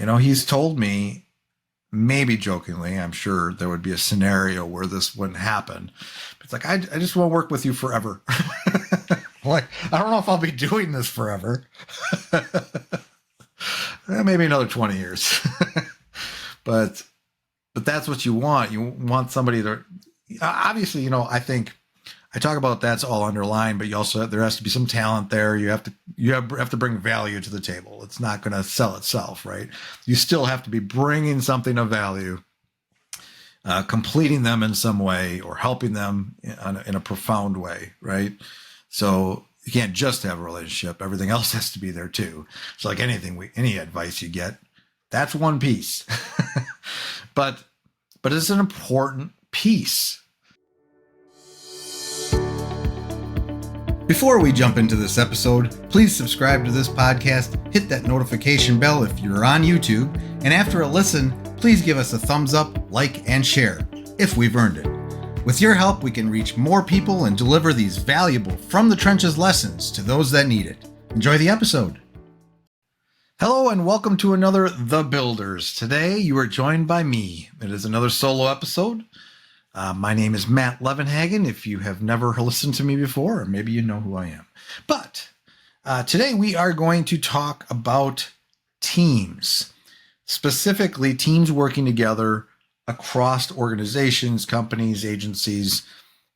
He's told me, maybe jokingly, I'm sure there would be a scenario where this wouldn't happen. But it's like, I just want to work with you forever. Like, I don't know if I'll be doing this forever. Maybe another 20 years. but that's what you want. You want somebody to, obviously, I think I talk about that's all underlined, but you also there has to be some talent there. You have to bring value to the table. It's not going to sell itself, right? You still have to be bringing something of value, completing them in some way, or helping them in a profound way, right? So you can't just have a relationship. Everything else has to be there too. It's like any advice you get, that's one piece, but it's an important piece. Before we jump into this episode, please subscribe to this podcast, hit that notification bell if you're on YouTube, and after a listen, please give us a thumbs up, like, and share, if we've earned it. With your help, we can reach more people and deliver these valuable From the Trenches lessons to those that need it. Enjoy the episode. Hello and welcome to another The Builders. Today you are joined by me. It is another solo episode. My name is Matt Levenhagen, if you have never listened to me before, or maybe you know who I am. But today we are going to talk about teams, specifically teams working together across organizations, companies, agencies,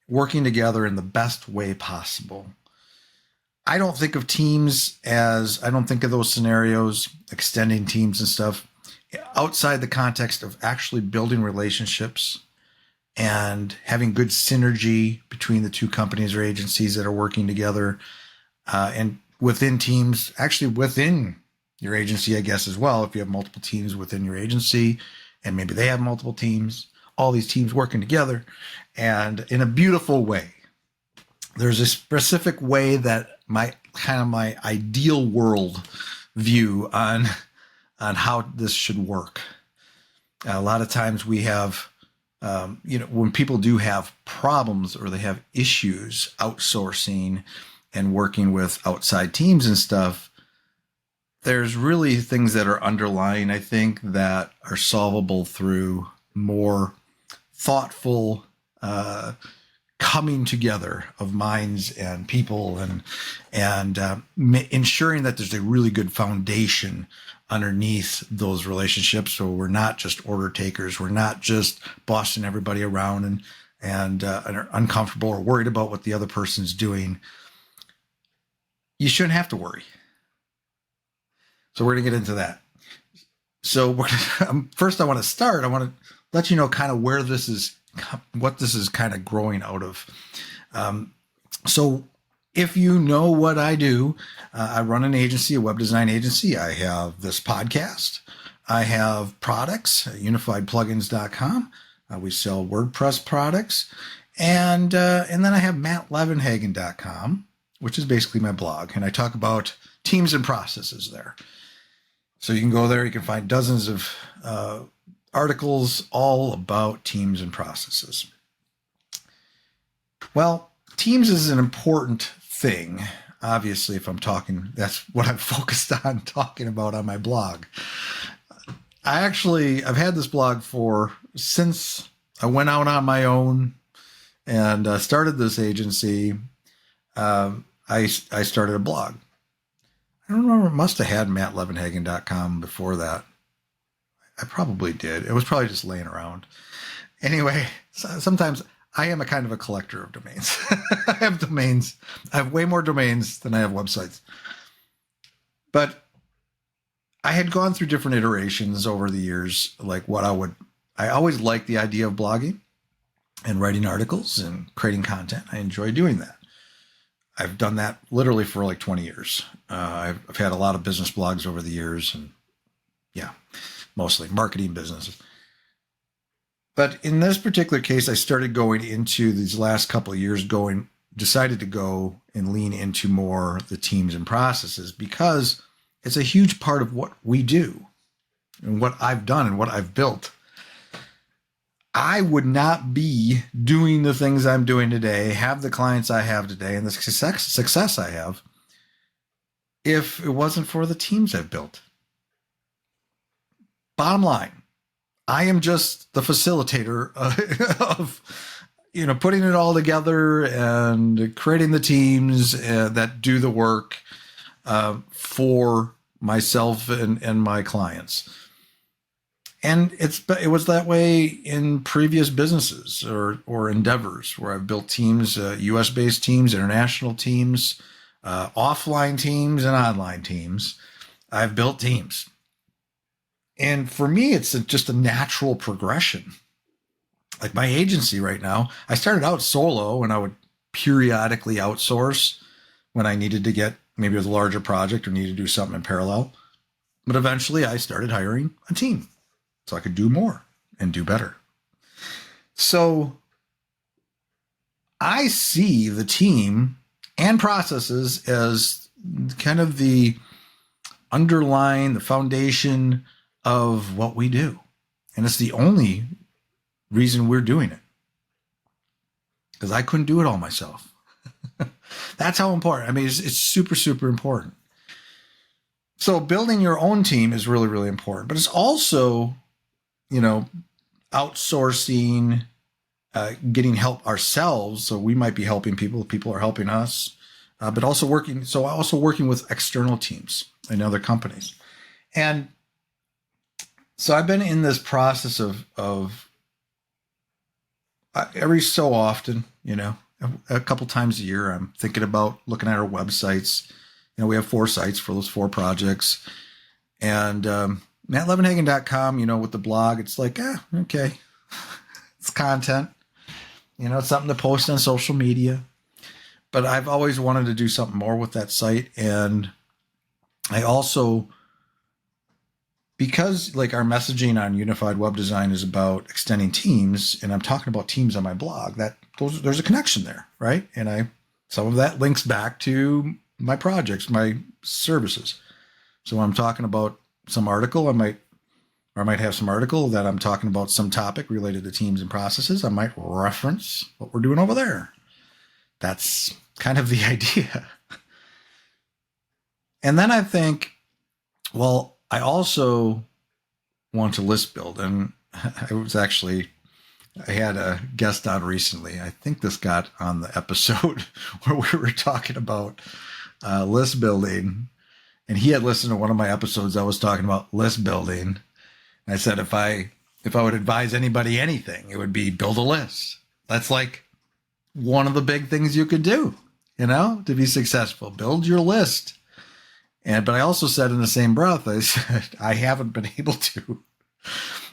working together in the best way possible. I don't think of those scenarios, extending teams and stuff, outside the context of actually building relationships and having good synergy between the two companies or agencies that are working together, and within teams, actually within your agency, I guess, as well. If you have multiple teams within your agency and maybe they have multiple teams, all these teams working together and in a beautiful way. There's a specific way that my ideal world view on how this should work. A lot of times we have, when people do have problems or they have issues outsourcing and working with outside teams and stuff, there's really things that are underlying, I think, that are solvable through more thoughtful coming together of minds and people and ensuring that there's a really good foundation underneath those relationships. So we're not just order takers. We're not just bossing everybody around and are uncomfortable or worried about what the other person's doing. You shouldn't have to worry. So we're going to get into that. So first I want to let you know kind of what this is kind of growing out of. So if you know what I do, I run an agency, a web design agency. I have this podcast. I have products, unifiedplugins.com. We sell WordPress products. And then I have mattlevenhagen.com, which is basically my blog. And I talk about teams and processes there. So you can go there. You can find dozens of articles all about teams and processes. Well, teams is an important thing. Obviously, if I'm talking, that's what I'm focused on talking about on my blog. I've had this blog since I went out on my own and started this agency. I started a blog. I don't remember, must have had mattlevenhagen.com before that. I probably did. It was probably just laying around. Anyway, sometimes I am a kind of a collector of domains. I have domains. I have way more domains than I have websites. But I had gone through different iterations over the years, like I always liked the idea of blogging and writing articles and creating content. I enjoy doing that. I've done that literally for like 20 years. I've had a lot of business blogs over the years, and mostly marketing businesses. But in this particular case, I started going into these last couple of years, decided to go and lean into more the teams and processes, because it's a huge part of what we do and what I've done and what I've built. I would not be doing the things I'm doing today, have the clients I have today, and the success I have, if it wasn't for the teams I've built. bottom line, I am just the facilitator of, putting it all together and creating the teams that do the work for myself and my clients. And it was that way in previous businesses or endeavors where I've built teams, US-based teams, international teams, offline teams, and online teams. I've built teams. And for me, it's just a natural progression. Like my agency right now, I started out solo and I would periodically outsource when I needed to get maybe a larger project or needed to do something in parallel. But eventually I started hiring a team so I could do more and do better. So I see the team and processes as kind of the underlying, the foundation of what we do. And it's the only reason we're doing it. Because I couldn't do it all myself. That's how important. I mean, it's super, super important. So building your own team is really, really important. But it's also, outsourcing, getting help ourselves. So we might be helping people. People are helping us. But also working with external teams and other companies. And so I've been in this process of every so often, a couple times a year, I'm thinking about looking at our websites. We have 4 sites for those 4 projects. And mattlevenhagen.com, with the blog, it's like, okay. It's content. It's something to post on social media. But I've always wanted to do something more with that site. And I also, because like our messaging on unified web design is about extending teams, and I'm talking about teams on my blog, there's a connection there, right? And some of that links back to my projects, my services. So when I'm talking about some article, I might have some article that I'm talking about some topic related to teams and processes. I might reference what we're doing over there. That's kind of the idea. And then I think, well, I also want to list build. And I had a guest on recently. I think this got on the episode where we were talking about list building. And he had listened to one of my episodes. I was talking about list building. And I said, if I would advise anybody anything, it would be build a list. That's like one of the big things you could do, to be successful. Build your list. But I also said in the same breath, I said, I haven't been able to.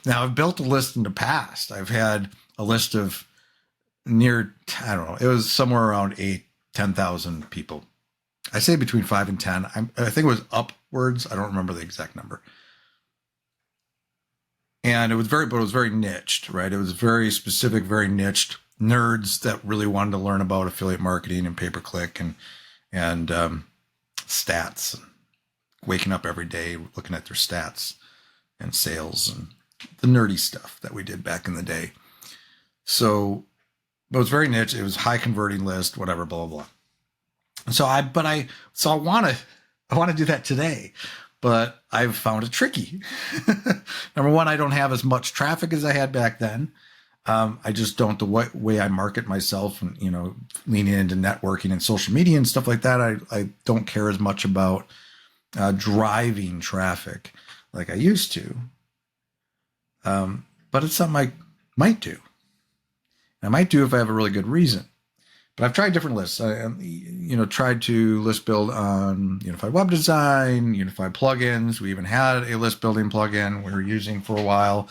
Now, I've built a list in the past. I've had a list of it was somewhere around 10,000 people. I say between 5 and 10. I think it was upwards. I don't remember the exact number. And it was very niched, right? It was very specific, very niched nerds that really wanted to learn about affiliate marketing and pay-per-click and stats, and waking up every day looking at their stats and sales and the nerdy stuff that we did back in the day. So it was very niche. It was high converting list, whatever, blah, blah, blah. So I want to do that today, but I've found it tricky. Number one, I don't have as much traffic as I had back then. I just don't, the way I market myself and, leaning into networking and social media and stuff like that. I don't care as much about driving traffic like I used to. But it's something I might do. I might do if I have a really good reason. But I've tried different lists. I tried to list build on unified web design, unified plugins. We even had a list building plugin we were using for a while.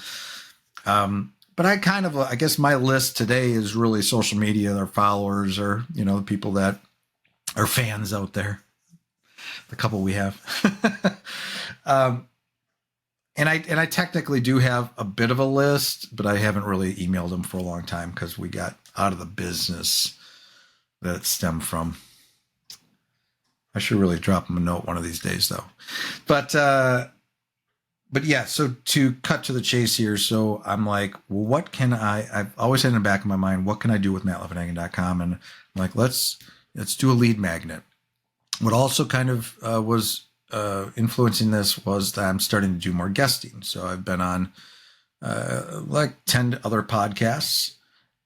But I guess my list today is really social media, their followers, or, the people that are fans out there, the couple we have. And I technically do have a bit of a list, but I haven't really emailed them for a long time because we got out of the business that it stemmed from. I should really drop them a note one of these days, though. But yeah, so to cut to the chase here, so I'm like, well, what can I've always had in the back of my mind, what can I do with mattlevenhagen.com? And I'm like, let's do a lead magnet. What also kind of was influencing this was that I'm starting to do more guesting. So I've been on like 10 other podcasts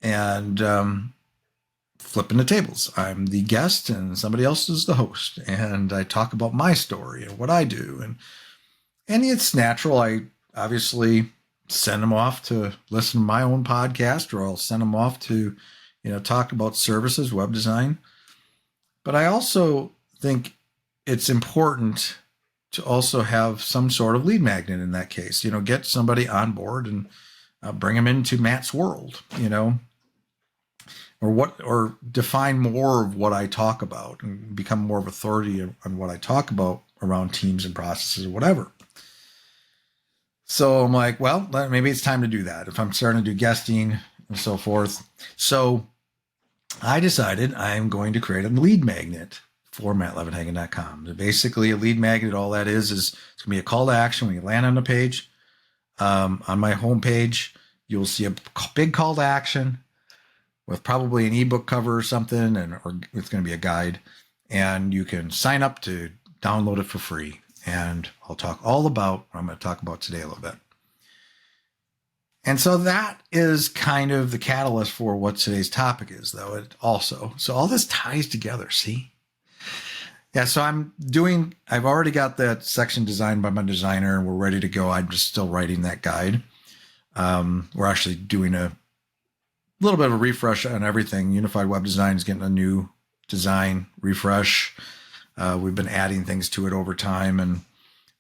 and flipping the tables. I'm the guest and somebody else is the host. And I talk about my story and what I do. And it's natural. I obviously send them off to listen to my own podcast, or I'll send them off to, talk about services, web design. But I also think it's important to also have some sort of lead magnet in that case, get somebody on board and bring them into Matt's world, or define more of what I talk about and become more of authority on what I talk about around teams and processes or whatever. So I'm like, well, maybe it's time to do that if I'm starting to do guesting and so forth. So I decided I'm going to create a lead magnet for mattlevenhagen.com. Basically, a lead magnet, all that is it's going to be a call to action when you land on the page. On my homepage, you'll see a big call to action with probably an ebook cover or something, or it's going to be a guide. And you can sign up to download it for free. And I'll talk all about what I'm going to talk about today a little bit. And so that is kind of the catalyst for what today's topic is, though. So all this ties together, see? Yeah, so I've already got that section designed by my designer, and we're ready to go. I'm just still writing that guide. We're actually doing a little bit of a refresh on everything. Unified Web Design is getting a new design refresh. We've been adding things to it over time, and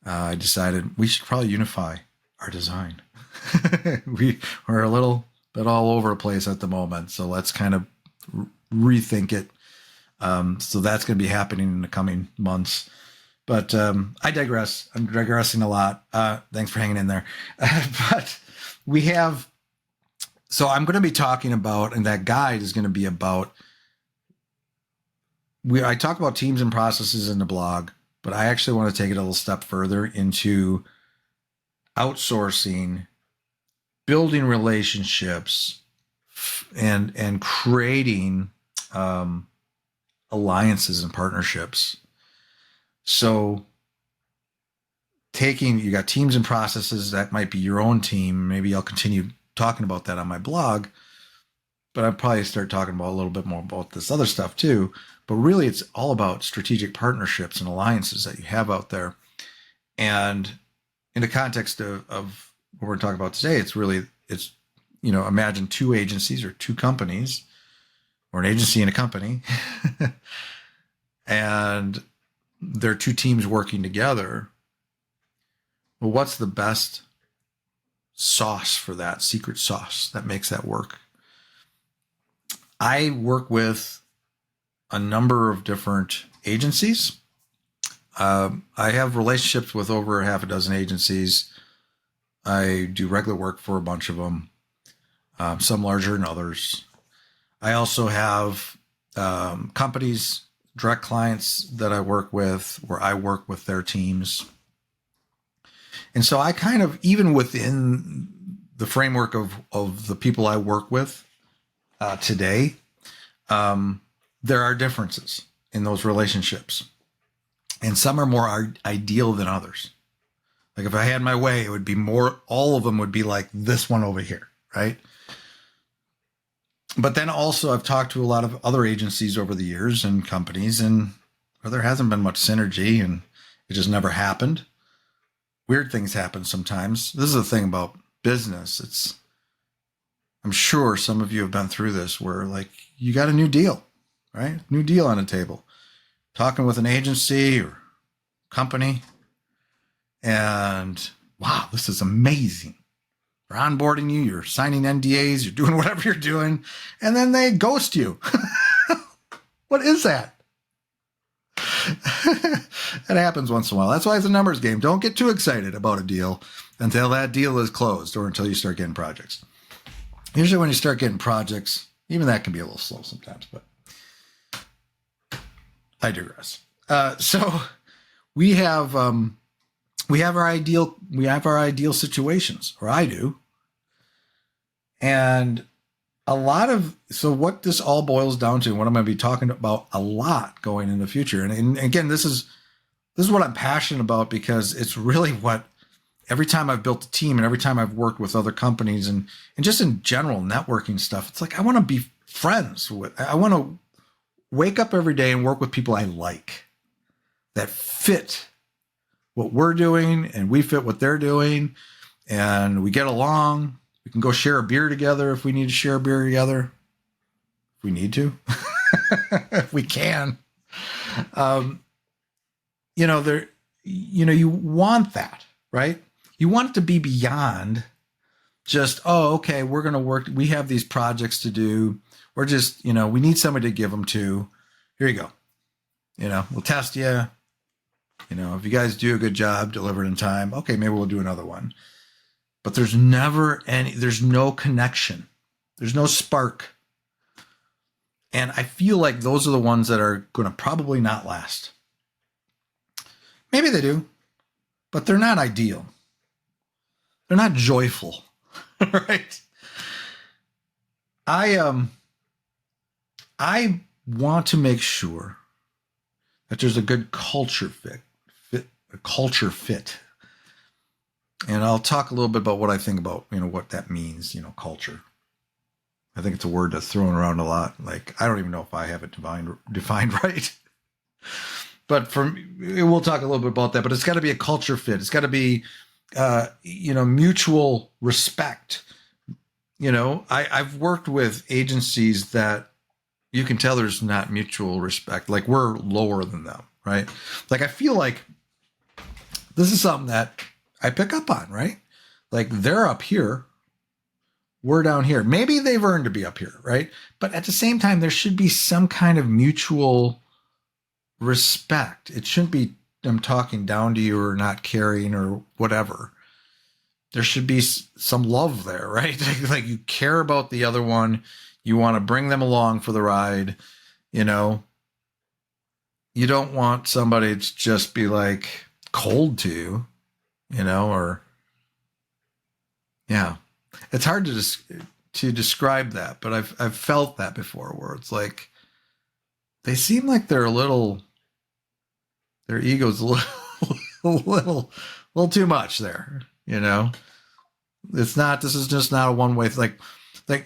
I decided we should probably unify our design. We're a little bit all over the place at the moment, so let's kind of rethink it. So that's going to be happening in the coming months. But I digress. I'm digressing a lot. Thanks for hanging in there. But so I'm going to be talking about, and that guide is going to be about, I talk about teams and processes in the blog, but I actually want to take it a little step further into outsourcing, building relationships, and creating alliances and partnerships. So you got teams and processes, that might be your own team. Maybe I'll continue talking about that on my blog, but I'll probably start talking about a little bit more about this other stuff too. But really, it's all about strategic partnerships and alliances that you have out there. And in the context of what we're talking about today, it's imagine two agencies or two companies, or an agency and a company, and they're two teams working together. Well, what's the best sauce for that, secret sauce that makes that work? I work with a number of different agencies. I have relationships with over half a dozen agencies. I do regular work for a bunch of them, some larger than others. I also have companies, direct clients that I work with, where I work with their teams. And so I kind of, even within the framework of the people I work with today, there are differences in those relationships. And some are more ideal than others. Like if I had my way, it would be all of them would be like this one over here, right? But then also I've talked to a lot of other agencies over the years and companies, and there hasn't been much synergy, and it just never happened. Weird things happen sometimes. This is the thing about business. I'm sure some of you have been through this, where like you got a new deal, right? New deal on the table. Talking with an agency or company, and wow, this is amazing. They're onboarding you, you're signing NDAs, you're doing whatever you're doing, and then they ghost you. What is that? It happens once in a while. That's why it's a numbers game. Don't get too excited about a deal until that deal is closed, or until you start getting projects. Usually when you start getting projects, even that can be a little slow sometimes, but I digress. So we have our ideal situations, or I do. And so what this all boils down to, and what I'm going to be talking about a lot going in the future. And again, this is this is what I'm passionate about, because it's really what every time I've built a team and every time I've worked with other companies and just in general networking stuff, it's like I want to be friends with, I want to wake up every day and work with people I like, that fit what we're doing and we fit what they're doing, and we get along. We can go share a beer together if we need to share a beer together. If we need to. If we can. You want that, right? You want it to be beyond just, oh, okay, we're going to work. We have these projects to do. We're just, we need somebody to give them to. Here you go. We'll test you. If you guys do a good job, deliver it in time, okay, maybe we'll do another one. But there's no connection. There's no spark. And I feel like those are the ones that are going to probably not last. Maybe they do, but they're not ideal. They're not joyful, right? I want to make sure that there's a good culture fit. And I'll talk a little bit about what I think about, what that means, culture. I think it's a word that's thrown around a lot. Like, I don't even know if I have it defined right. But we'll talk a little bit about that. But it's got to be a culture fit. It's got to be, mutual respect. I've worked with agencies that you can tell there's not mutual respect. Like, we're lower than them, right? Like, I feel like this is something that I pick up on, right? Like, they're up here, we're down here. Maybe they've earned to be up here, right? But at the same time, there should be some kind of mutual respect. It shouldn't be them talking down to you or not caring or whatever. There should be some love there, right? Like, you care about the other one. You want to bring them along for the ride. You don't want somebody to just be like cold to you, or, yeah. It's hard to describe that, but I've felt that before, where it's like they seem like their ego's a little too much there. This is just not a one way. Like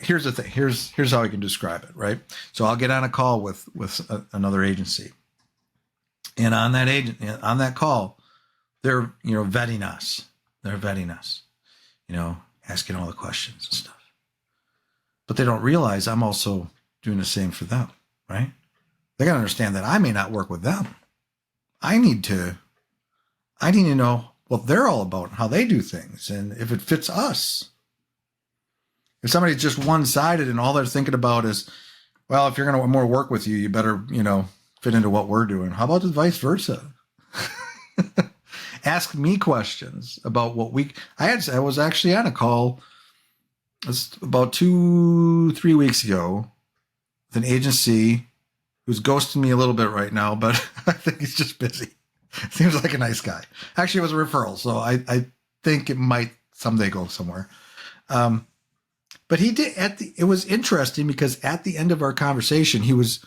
here's the thing. Here's how I can describe it. Right. So I'll get on a call with another agency, and on that call, they're vetting us. They're vetting us. Asking all the questions and stuff. But they don't realize I'm also doing the same for them, right? They got to understand that I may not work with them. I need to know what they're all about, how they do things, and if it fits us. If somebody's just one-sided and all they're thinking about is, well, if you're going to more work with you, you better, fit into what we're doing. How about the vice versa? Ask me questions about what I was actually on a call about 2-3 weeks ago with an agency who's ghosting me a little bit right now, but I think he's just busy. Seems like a nice guy. Actually, it was a referral, so I think it might someday go somewhere. But he did it was interesting because at the end of our conversation, he was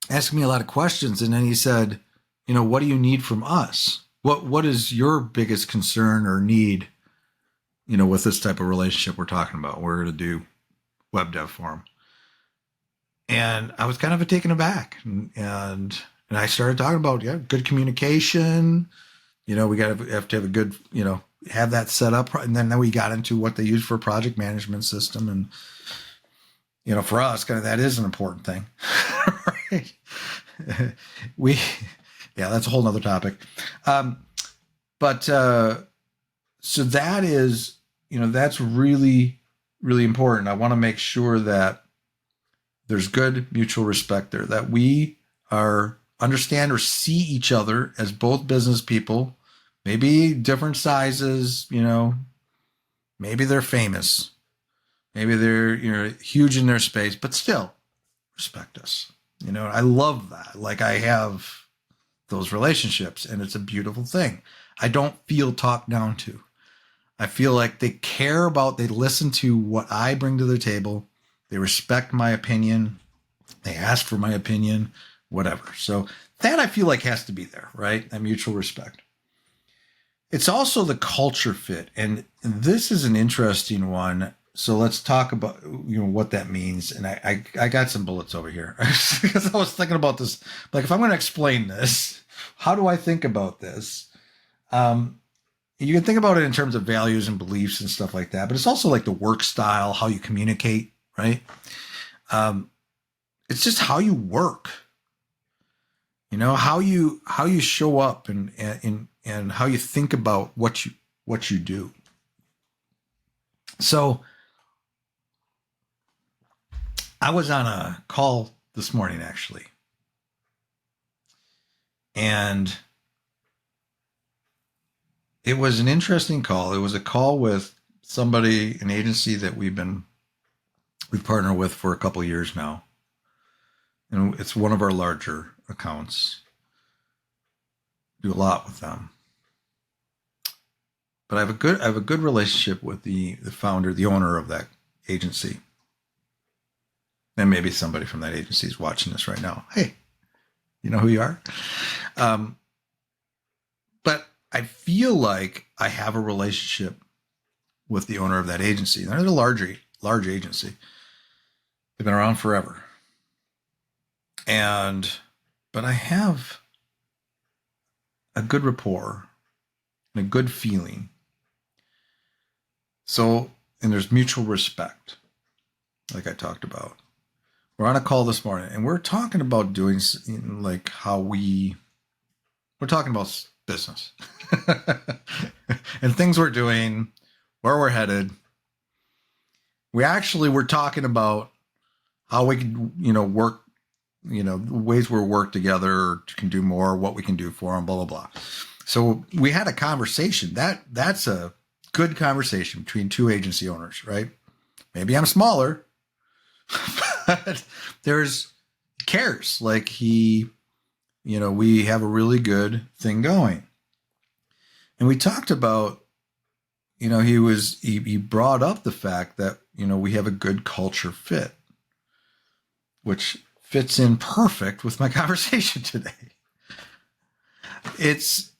asking me a lot of questions, and then he said, what do you need from us? What is your biggest concern or need, with this type of relationship we're talking about? We're going to do web dev for him. And I was kind of taken aback. And I started talking about, good communication. We have to have a good, have that set up. And then we got into what they use for a project management system. And, for us, kind of that is an important thing. Right? That's a whole nother topic. So that is, that's really, really important. I want to make sure that there's good mutual respect there, that we understand or see each other as both business people, maybe different sizes, maybe they're famous, maybe they're, huge in their space, but still respect us. I love that. Like, I have those relationships, and it's a beautiful thing. I don't feel talked down to. I feel like they listen to what I bring to the table. They respect my opinion. They ask for my opinion. whatever. So that I feel like has to be there, right? That mutual respect. It's also the culture fit. And this is an interesting one. So let's talk about, what that means. And I got some bullets over here because I was thinking about this. Like, if I'm going to explain this, how do I think about this? You can think about it in terms of values and beliefs and stuff like that, but it's also like the work style, how you communicate, right? It's just how you work, how you show up and how you think about what you do. So I was on a call this morning, actually, and it was an interesting call. It was a call with somebody, an agency that we've partnered with for a couple of years now. And it's one of our larger accounts. Do a lot with them. But I have a good relationship with the founder, the owner of that agency. And maybe somebody from that agency is watching this right now. Hey, you know who you are? But I feel like I have a relationship with the owner of that agency. They're a large agency. They've been around forever. But I have a good rapport and a good feeling. So, and there's mutual respect, like I talked about. We're on a call this morning, and we're talking about doing like we're talking about business and things we're doing, where we're headed. We actually were talking about how we can, work, ways we work together, can do more, what we can do for them, blah, blah, blah. So we had a conversation. That's a good conversation between two agency owners, right? Maybe I'm smaller, but cares. Like we have a really good thing going. And we talked about, he brought up the fact that, we have a good culture fit, which fits in perfect with my conversation today. It's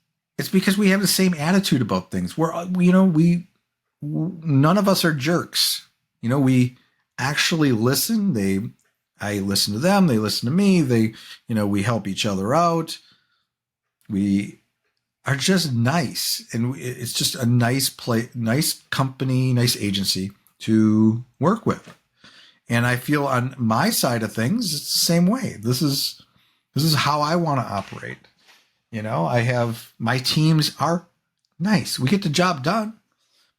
because we have the same attitude about things. None of us are jerks. We actually listen. I listen to them. They listen to me. We help each other out. We are just nice. And it's just a nice nice company, nice agency to work with. And I feel on my side of things, it's the same way. This is how I want to operate. I have, my teams are nice. We get the job done,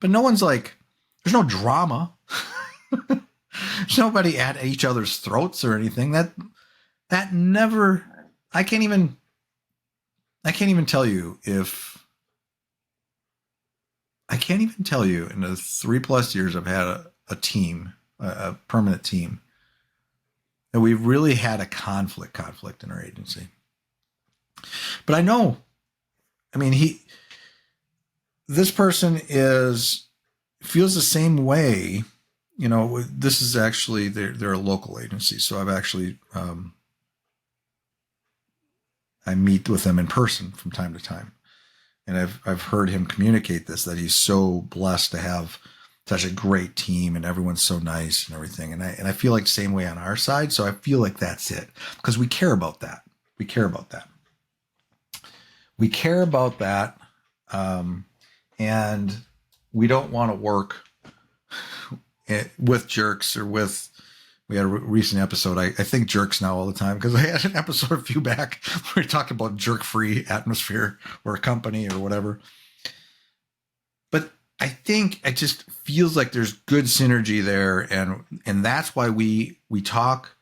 but no one's like, there's no drama. There's nobody at each other's throats or anything. That never, I can't even tell you in the 3+ years I've had a team, a permanent team, that we've really had a conflict in our agency. But I know, this person feels the same way. This is actually, they're a local agency. So I've actually, I meet with them in person from time to time. And I've heard him communicate this, that he's so blessed to have such a great team and everyone's so nice and everything. And I feel like the same way on our side. So I feel like that's it, because we care about that. We care about that. And we don't want to work with jerks or we had a recent episode. I think jerks now all the time, because I had an episode a few back where we talked about jerk-free atmosphere or a company or whatever. But I think it just feels like there's good synergy there. And that's why we talk,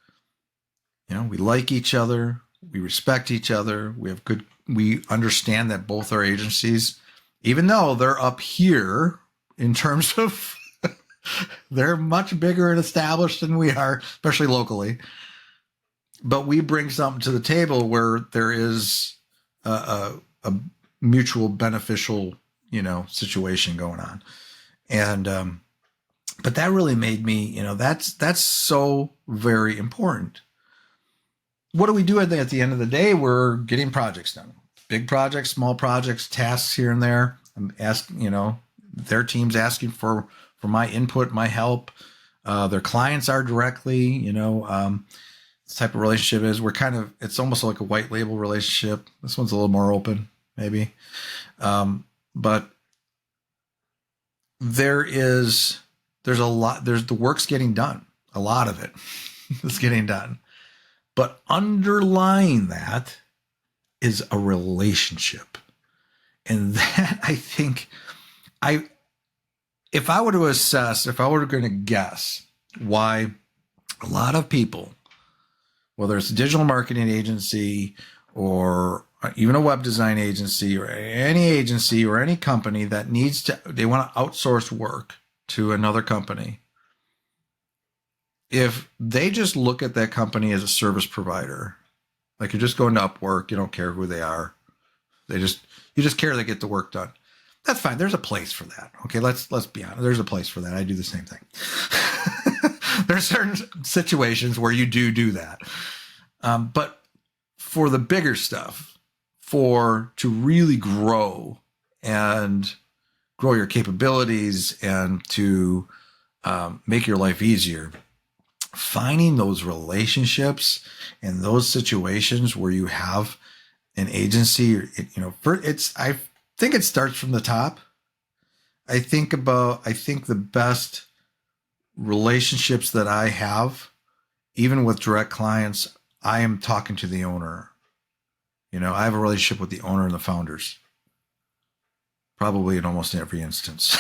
we like each other. We respect each other. We understand that both our agencies, even though they're up here in terms of, they're much bigger and established than we are, especially locally. But we bring something to the table where there is a mutual beneficial, situation going on. And, but that really made me, that's so very important. what do we do at the end of the day? We're getting projects done. Big projects, small projects, tasks here and there. I'm asking, their team's asking for my input, my help. Their clients are directly, this type of relationship is it's almost like a white label relationship. This one's a little more open, maybe. But there's the work's getting done. A lot of it is getting done. But underlying that is a relationship. And that, I think, if I were going to guess why a lot of people, whether it's a digital marketing agency or even a web design agency or any company that they want to outsource work to another company, if they just look at that company as a service provider, like you're just going to Upwork, you don't care who they are. You just care they get the work done. That's fine. There's a place for that. Okay, let's be honest. There's a place for that. I do the same thing. There's certain situations where you do that. But for the bigger stuff, to really grow and grow your capabilities and to make your life easier, finding those relationships and those situations where you have an agency, I think it starts from the top. I think the best relationships that I have, even with direct clients, I am talking to the owner. I have a relationship with the owner and the founders, probably in almost every instance.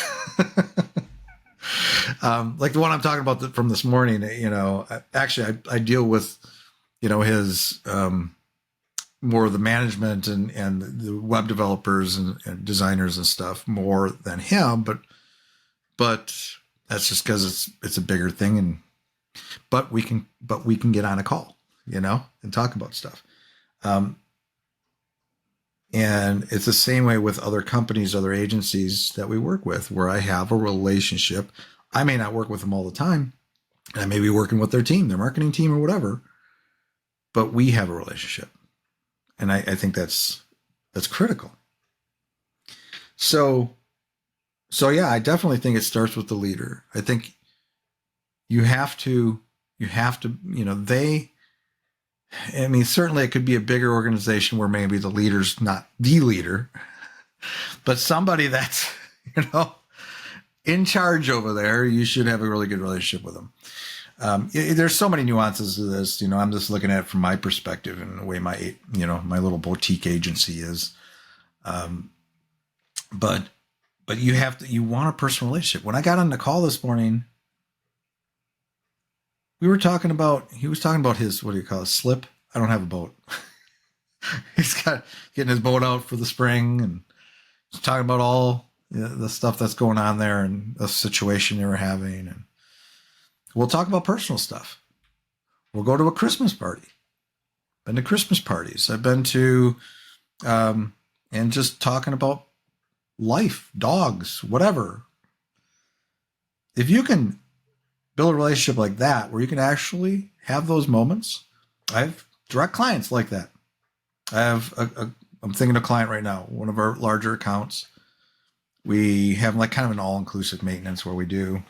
Like the one I'm talking about from this morning, actually I deal with, his, more of the management and the web developers and designers and stuff more than him, but that's just because it's a bigger thing. But we can get on a call, and talk about stuff. And it's the same way with other companies, other agencies that we work with, where I have a relationship. I may not work with them all the time, and I may be working with their team, their marketing team or whatever, but we have a relationship. And I think that's critical. So yeah, I definitely think it starts with the leader. I think you have to, certainly it could be a bigger organization where maybe the leader's not the leader, but somebody that's, in charge over there, you should have a really good relationship with them. There's so many nuances to this. I'm just looking at it from my perspective and the way my little boutique agency is. But you want a personal relationship. When I got on the call this morning, he was talking about his, what do you call it, slip? I don't have a boat. He's getting his boat out for the spring, and he's talking about all the stuff that's going on there and the situation they were having. And we'll talk about personal stuff. We'll go to a Christmas party. Been to Christmas parties. I've been to, and just talking about life, dogs, whatever. If you can build a relationship like that, where you can actually have those moments. I have direct clients like that. I'm thinking of a client right now, one of our larger accounts. We have like kind of an all-inclusive maintenance where we do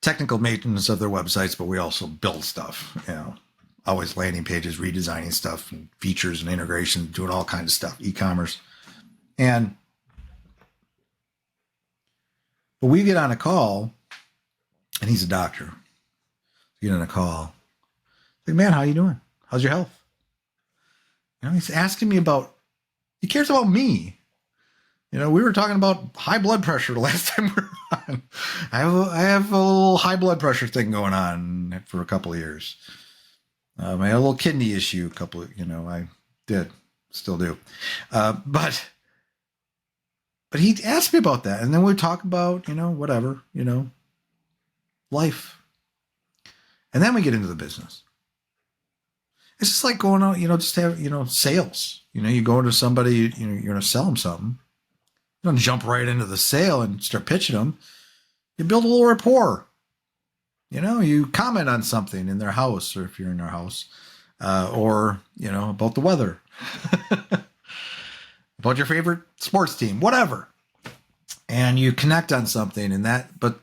technical maintenance of their websites, but we also build stuff, always landing pages, redesigning stuff and features and integrations, doing all kinds of stuff, e-commerce. But we get on a call, and he's a doctor. We get on a call. Like, man, how you doing? How's your health? He's asking me he cares about me. We were talking about high blood pressure the last time we were on. I have a little high blood pressure thing going on for a couple of years. I had a little kidney issue I still do. But he asked me about that. And then we talk about, whatever, life. And then we get into the business. It's just like going out, just have, sales. You go into somebody, you're going to sell them something. You don't jump right into the sale and start pitching them. You build a little rapport. You comment on something in their house, or if you're in their house. or, about the weather, about your favorite sports team, whatever. And you connect on something but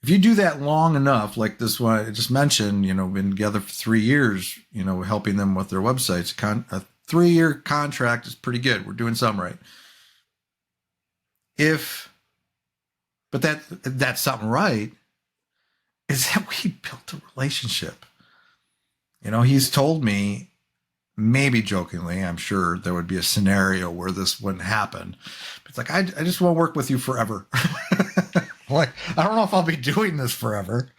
if you do that long enough, like this one I just mentioned, been together for 3 years, helping them with their websites, a 3-year contract is pretty good. We're doing something right. But that's something right is that we built a relationship. He's told me, maybe jokingly, I'm sure there would be a scenario where this wouldn't happen. But it's like, I just want to work with you forever. Like, I don't know if I'll be doing this forever.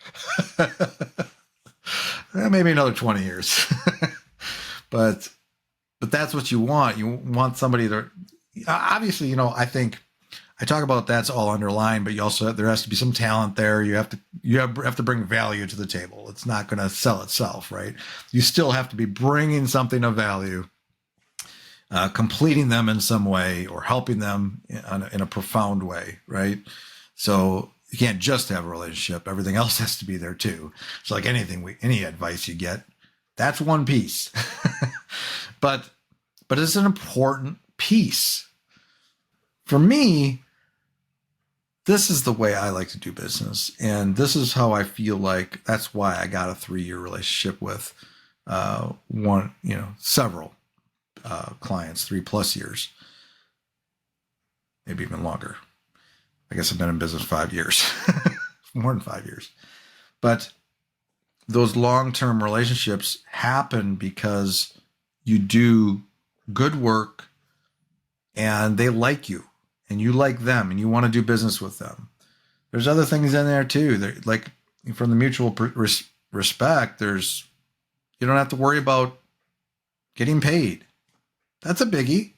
Maybe another 20 years. But that's what you want. You want somebody to, obviously, I think I talk about that's all underlined, but there has to be some talent there. You have to bring value to the table. It's not going to sell itself, right? You still have to be bringing something of value, completing them in some way or helping them in a profound way, right? So you can't just have a relationship. Everything else has to be there too. It's like any advice you get, that's one piece. But it's an important piece. For me, this is the way I like to do business. And this is how I feel like that's why I got a 3-year relationship with several clients, 3+ years, maybe even longer. I guess I've been in business 5 years, more than 5 years. But those long-term relationships happen because you do good work and they like you and you like them and you want to do business with them. There's other things in there too. Like from the mutual respect, you don't have to worry about getting paid. That's a biggie.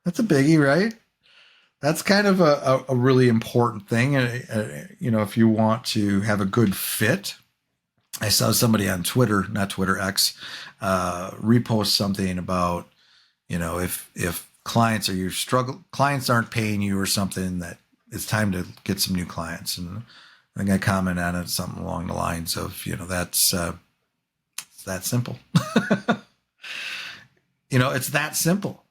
Right? That's kind of a really important thing. If you want to have a good fit. I saw somebody on Twitter, not Twitter, X, repost something about, if clients aren't paying you or something, that it's time to get some new clients. And I think I commented on it, something along the lines of, that's it's that simple. It's that simple.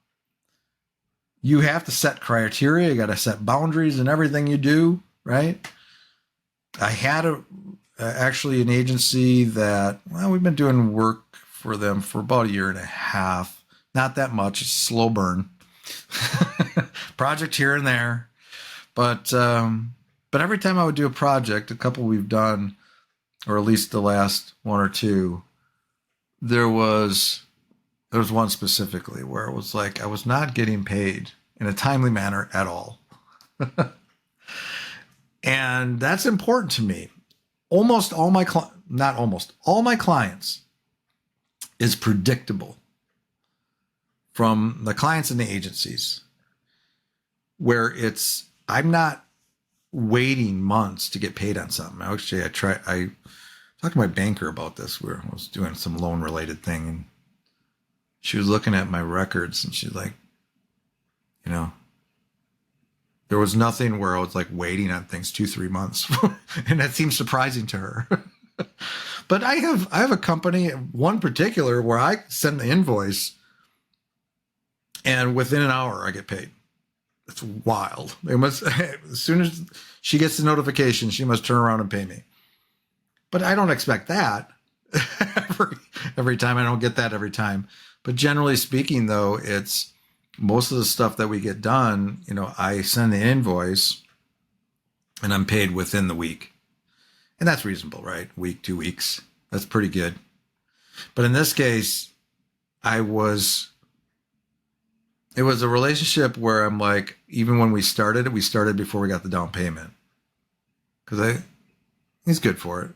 You have to set criteria. You got to set boundaries in everything you do, right? I had actually an agency that, we've been doing work for them for about 1.5 years. Not that much. It's a slow burn. Project here and there. But every time I would do a project, a couple we've done, or at least the last 1 or 2, there was one specifically where it was like I was not getting paid in a timely manner at all. And that's important to me. All my clients is predictable from the clients and the agencies, where I'm not waiting months to get paid on something. Actually, I talked to my banker about this, where I was doing some loan related thing, and she was looking at my records and she's like, there was nothing where I was like waiting on things 2-3 months. And that seems surprising to her. But I have a company, one particular, where I send the invoice and within an hour I get paid. It's wild. As soon as she gets the notification, she must turn around and pay me. But I don't expect that every time. I don't get that every time. But generally speaking, though, it's most of the stuff that we get done, I send the invoice and I'm paid within the week. And that's reasonable, right? Week, 2 weeks. That's pretty good. But in this case, it was a relationship where I'm like, even when we started before we got the down payment. Because he's good for it.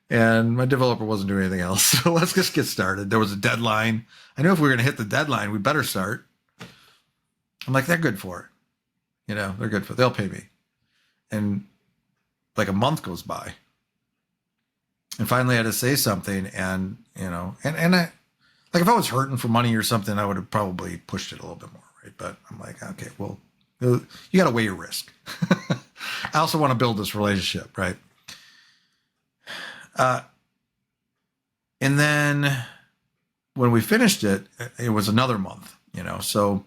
And my developer wasn't doing anything else. So let's just get started. There was a deadline. I knew if we were going to hit the deadline, we better start. I'm like, they're good for it. They're good for it. They'll pay me. And like a month goes by. And finally I had to say something. And, and I, like if I was hurting for money or something, I would have probably pushed it a little bit more. Right. But I'm like, okay, well, you got to weigh your risk. I also want to build this relationship. Right. And then when we finished it, it was another month, so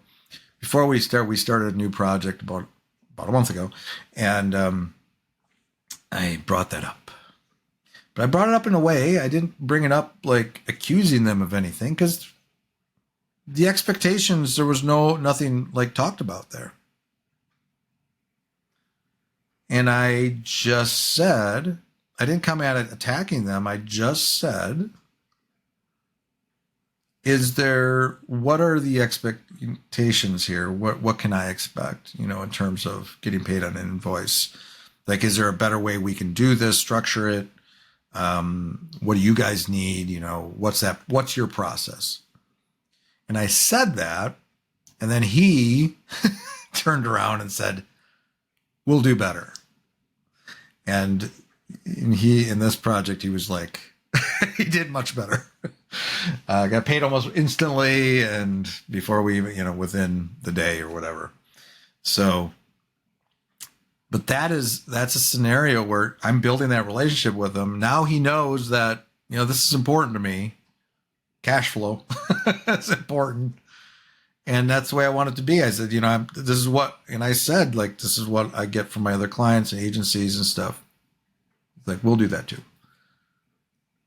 before we started a new project about a month ago. And I brought that up. But I brought it up in a way, I didn't bring it up like accusing them of anything, because the expectations, there was nothing like talked about there. And I just said, I didn't come at it attacking them. I just said, what are the expectations here? What can I expect, in terms of getting paid on an invoice? Like, is there a better way we can do this, structure it? What do you guys need? What's your process? And I said that, and then he turned around and said, we'll do better. And in this project, he was like, he did much better. Got paid almost instantly, and before we even, within the day or whatever. So, but that's a scenario where I'm building that relationship with him. Now he knows that, this is important to me. Cash flow is important. And that's the way I want it to be. I said, this is what, and I said, like, this is what I get from my other clients and agencies and stuff. Like, we'll do that too.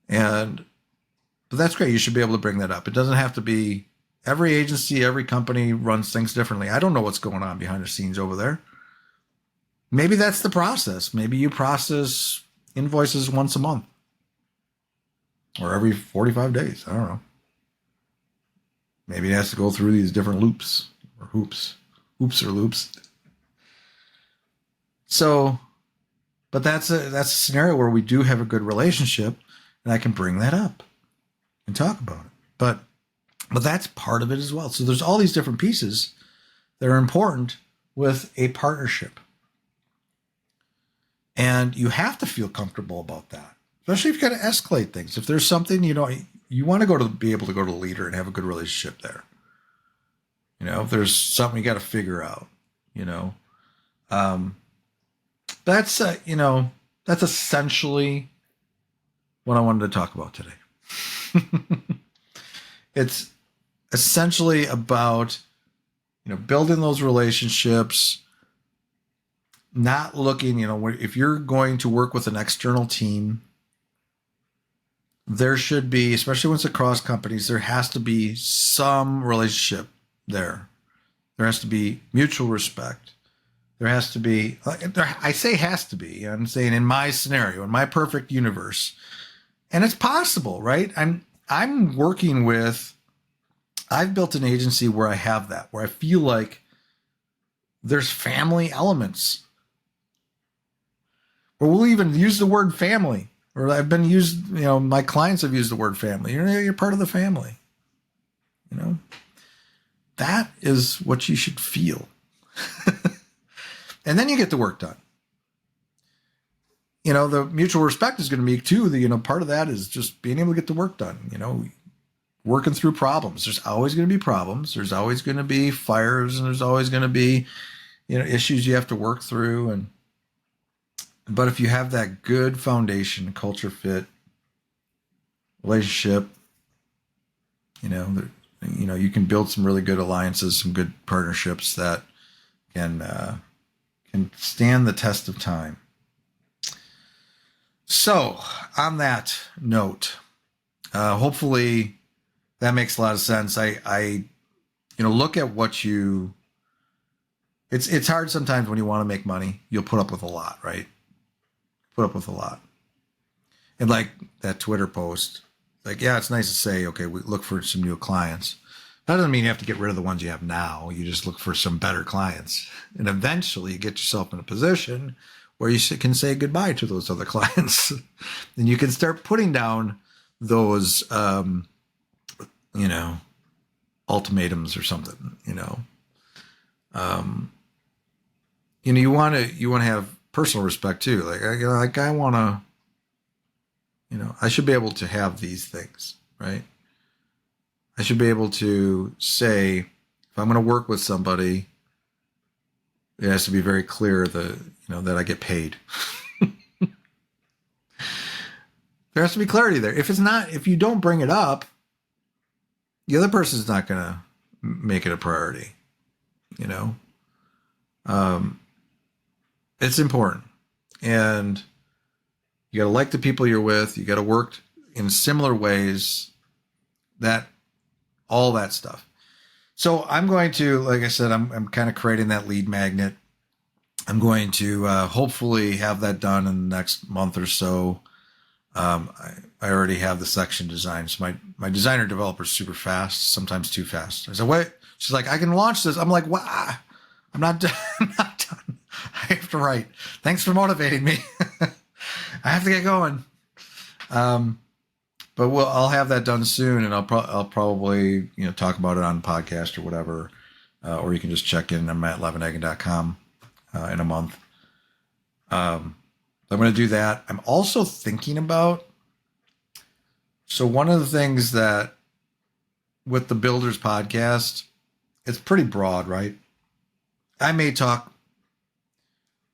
But that's great. You should be able to bring that up. It doesn't have to be, every agency, every company runs things differently. I don't know what's going on behind the scenes over there. Maybe that's the process. Maybe you process invoices once a month or every 45 days. I don't know. Maybe it has to go through these different loops or hoops or loops. So, but that's a scenario where we do have a good relationship, and I can bring that up and talk about it. But that's part of it as well. So there's all these different pieces that are important with a partnership. And you have to feel comfortable about that, especially if you got to escalate things. If there's something, you want to be able to go to the leader and have a good relationship there. If there's something you got to figure out, that's essentially what I wanted to talk about today. It's essentially about, building those relationships, not looking, if you're going to work with an external team, there should be, especially when it's across companies, there has to be some relationship there. There has to be mutual respect. There has to be, I say has to be, I'm saying in my scenario, in my perfect universe, and it's possible, right? I'm working with, I've built an agency where I have that, where I feel like there's family elements. Or we'll even use the word family. Or I've been used, my clients have used the word family. You're part of the family. That is what you should feel. And then you get the work done. The mutual respect is going to be too. Part of that is just being able to get the work done, working through problems. There's always going to be problems. There's always going to be fires, and there's always going to be, issues you have to work through. But if you have that good foundation, culture fit, relationship, you can build some really good alliances, some good partnerships that can stand the test of time. So on that note, hopefully that makes a lot of sense. I look at what it's hard sometimes when you want to make money, you'll put up with a lot, right? Put up with a lot. And like that Twitter post, like, yeah, it's nice to say, okay, we look for some new clients. That doesn't mean you have to get rid of the ones you have now. You just look for some better clients. And eventually you get yourself in a position where you can say goodbye to those other clients. And you can start putting down those, ultimatums or something, you want to have personal respect too. Like I want to, I should be able to have these things, right? I should be able to say, if I'm going to work with somebody, it has to be very clear that I get paid. There has to be clarity there. If you don't bring it up, the other person's not going to make it a priority. It's important. And you got to like the people you're with. You got to work in similar ways, all that stuff. So I'm going to, like I said, I'm kind of creating that lead magnet. I'm going to hopefully have that done in the next month or so. I already have the section designed. So my designer developer is super fast, sometimes too fast. I said, wait, she's like, I can launch this. I'm like, wow, I'm not done. I'm not done. I have to write. Thanks for motivating me. I have to get going. But I'll have that done soon, and I'll probably talk about it on the podcast or whatever, or you can just check in. I'm at levenhagen.com in a month. I'm going to do that. I'm also thinking about. So one of the things that with the Builders podcast, it's pretty broad, right? I may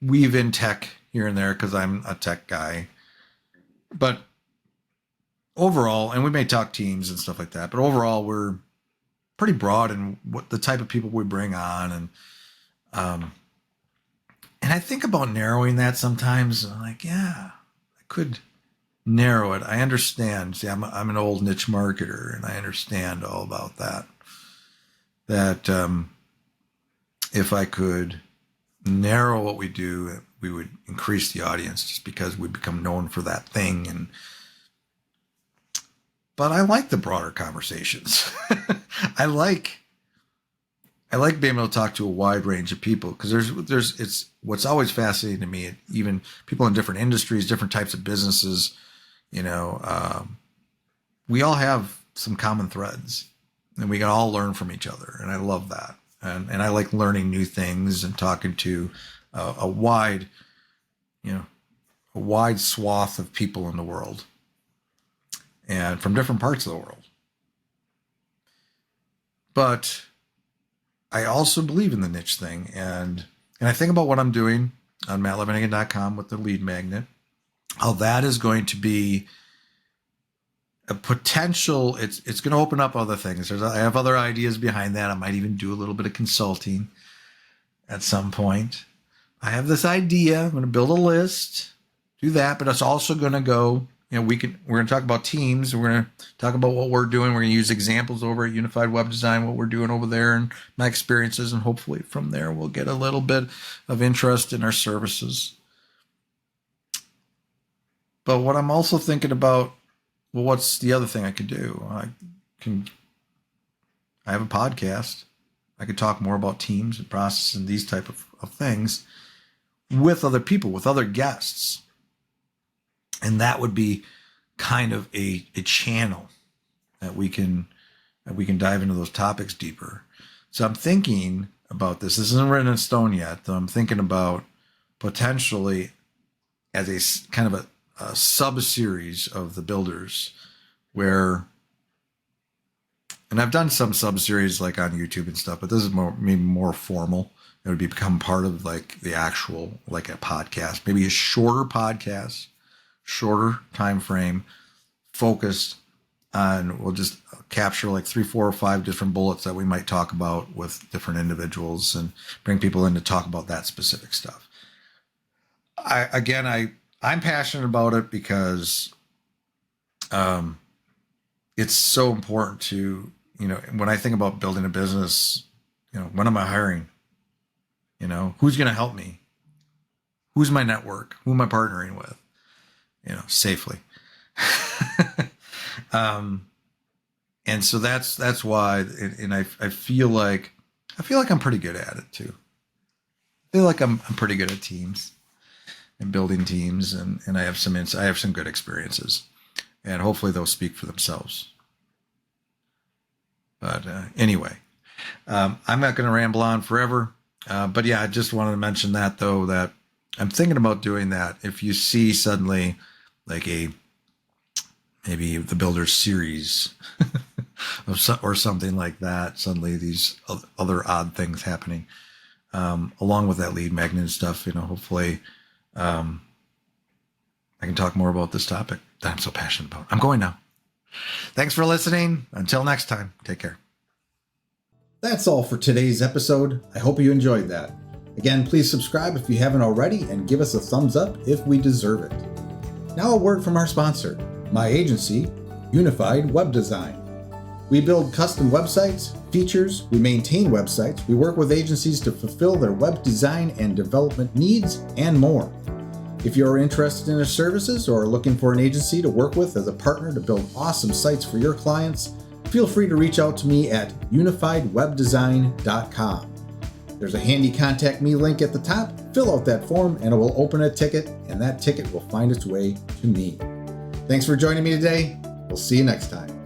weave in tech here and there because I'm a tech guy, but overall, and we may talk teams and stuff like that, but overall we're pretty broad in what the type of people we bring on. And I think about narrowing that sometimes. I'm like, yeah, I could narrow it. I understand. See, I'm an old niche marketer, and I understand all about that. That if I could narrow what we do, we would increase the audience just because we become known for that thing. But I like the broader conversations. I like being able to talk to a wide range of people, because it's what's always fascinating to me, even people in different industries, different types of businesses, we all have some common threads, and we can all learn from each other. And I love that. And I like learning new things and talking to a wide swath of people in the world, and from different parts of the world. But I also believe in the niche thing, and I think about what I'm doing on mattlevenhagen.com with the lead magnet, how that is going to be a potential. It's going to open up other things. I have other ideas behind that. I might even do a little bit of consulting at some point. I have this idea. I'm going to build a list, do that, but it's also going to go. We're going to talk about teams. We're going to talk about what we're doing. We're going to use examples over at Unified Web Design, what we're doing over there, and my experiences. And hopefully from there, we'll get a little bit of interest in our services. But what I'm also thinking about, well, what's the other thing I could do? I have a podcast. I could talk more about teams and processes and these type of things with other people, with other guests. And that would be kind of a channel that we can dive into those topics deeper. So I'm thinking about this. This isn't written in stone yet, though. I'm thinking about potentially as a kind of a sub-series of the Builders, where, and I've done some sub-series like on YouTube and stuff, but this is maybe more formal. It would become part of like the actual, like a podcast, maybe a shorter podcast, shorter time frame, focused on, we'll just capture like 3, 4, or 5 different bullets that we might talk about with different individuals and bring people in to talk about that specific stuff. I'm passionate about it because it's so important to, when I think about building a business, when am I hiring? Who's going to help me? Who's my network? Who am I partnering with? Safely. And so that's why, and I feel like I'm pretty good at it too. I feel like I'm pretty good at teams and building teams, and I have some good experiences, and hopefully they'll speak for themselves. But anyway, I'm not going to ramble on forever. But yeah, I just wanted to mention that, though, that I'm thinking about doing that. If you see suddenly like maybe the Builders series or something like that, suddenly these other odd things happening, along with that lead magnet stuff, hopefully I can talk more about this topic. that I'm so passionate about. I'm going now. Thanks for listening. Until next time, take care. That's all for today's episode. I hope you enjoyed that. Again, please subscribe if you haven't already and give us a thumbs up if we deserve it. Now a word from our sponsor, my agency, Unified Web Design. We build custom websites, features, we maintain websites, we work with agencies to fulfill their web design and development needs, and more. If you're interested in our services or are looking for an agency to work with as a partner to build awesome sites for your clients, feel free to reach out to me at unifiedwebdesign.com. There's a handy contact me link at the top. Fill out that form and it will open a ticket, and that ticket will find its way to me. Thanks for joining me today. We'll see you next time.